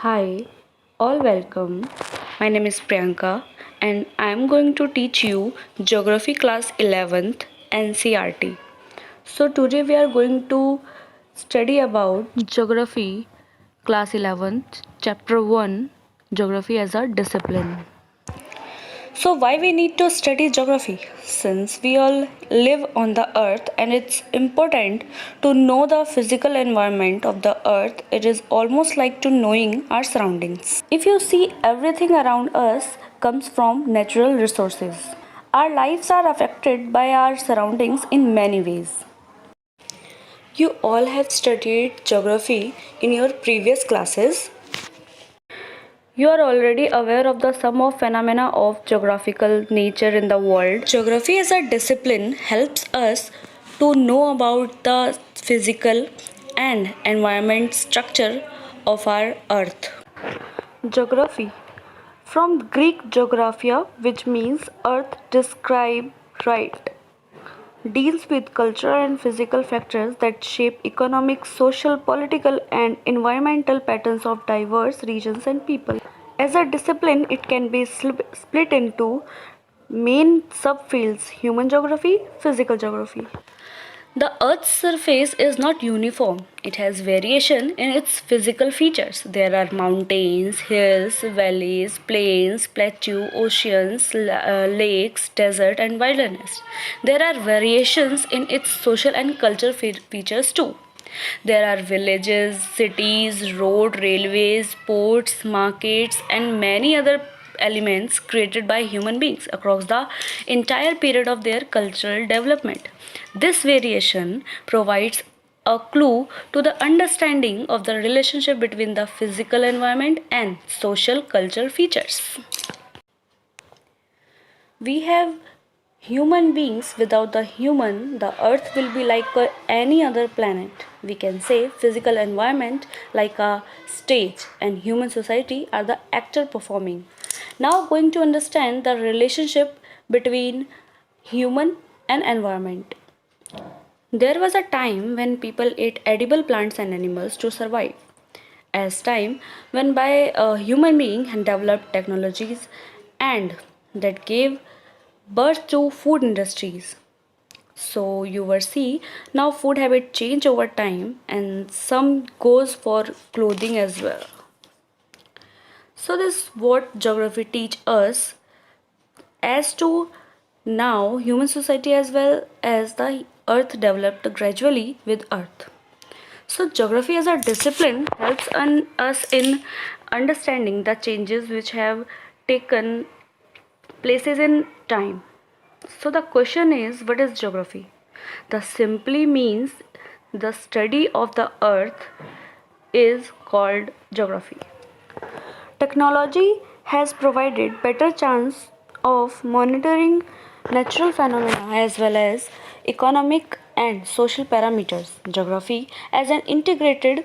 Hi, all welcome. My name is Priyanka and I am going to teach you Geography class 11th NCRT. So today we are going to study about Geography class 11th chapter 1 Geography as a discipline. So, why we need to study geography? Since we all live on the earth and it's important to know the physical environment of the earth, it is almost like to knowing our surroundings. If you see, everything around us comes from natural resources. Our lives are affected by our surroundings in many ways. You all have studied geography in your previous classes. You are already aware of the sum of phenomena of geographical nature in the world. Geography as a discipline helps us to know about the physical and environment structure of our earth. Geography from Greek geographia, which means earth described right, deals with cultural and physical factors that shape economic, social, political, and environmental patterns of diverse regions and people. As a discipline, it can be split into main subfields: human geography, physical geography. The Earth's surface is not uniform. It has variation in its physical features. There are mountains, hills, valleys, plains, plateaus, oceans, lakes, desert, and wilderness. There are variations in its social and cultural features too. There are villages, cities, road, railways, ports, markets, and many other elements created by human beings across the entire period of their cultural development. This variation provides a clue to the understanding of the relationship between the physical environment and social cultural features. We have human beings. Without the human, the earth will be like any other planet. We can say physical environment like a stage and human society are the actor performing. Now going to understand the relationship between human and environment. There was a time when people ate edible plants and animals to survive. As time went by, a human being had developed technologies and that gave birth to food industries. So you will see now food habit change over time and some goes for clothing as well. So this what geography teach us as to now human society as well as the earth developed gradually with earth. So geography as a discipline helps us in understanding the changes which have taken places in time. So the question is, what is geography? The simply means the study of the earth is called geography. Technology has provided better chance of monitoring natural phenomena as well as economic and social parameters. Geography as an integrated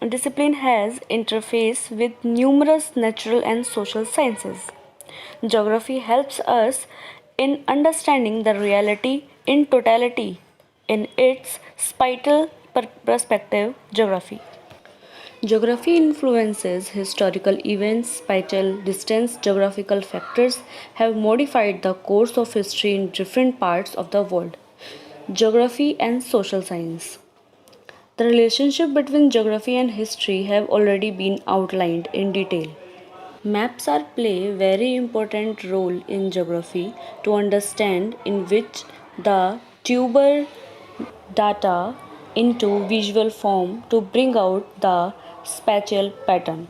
discipline has interface with numerous natural and social sciences. Geography helps us in understanding the reality in totality in its spatial perspective. Geography influences historical events, spatial distance, geographical factors have modified the course of history in different parts of the world. Geography and social science. The relationship between geography and history have already been outlined in detail. Maps are play very important role in geography to understand in which the tuber data into visual form to bring out the spatial pattern.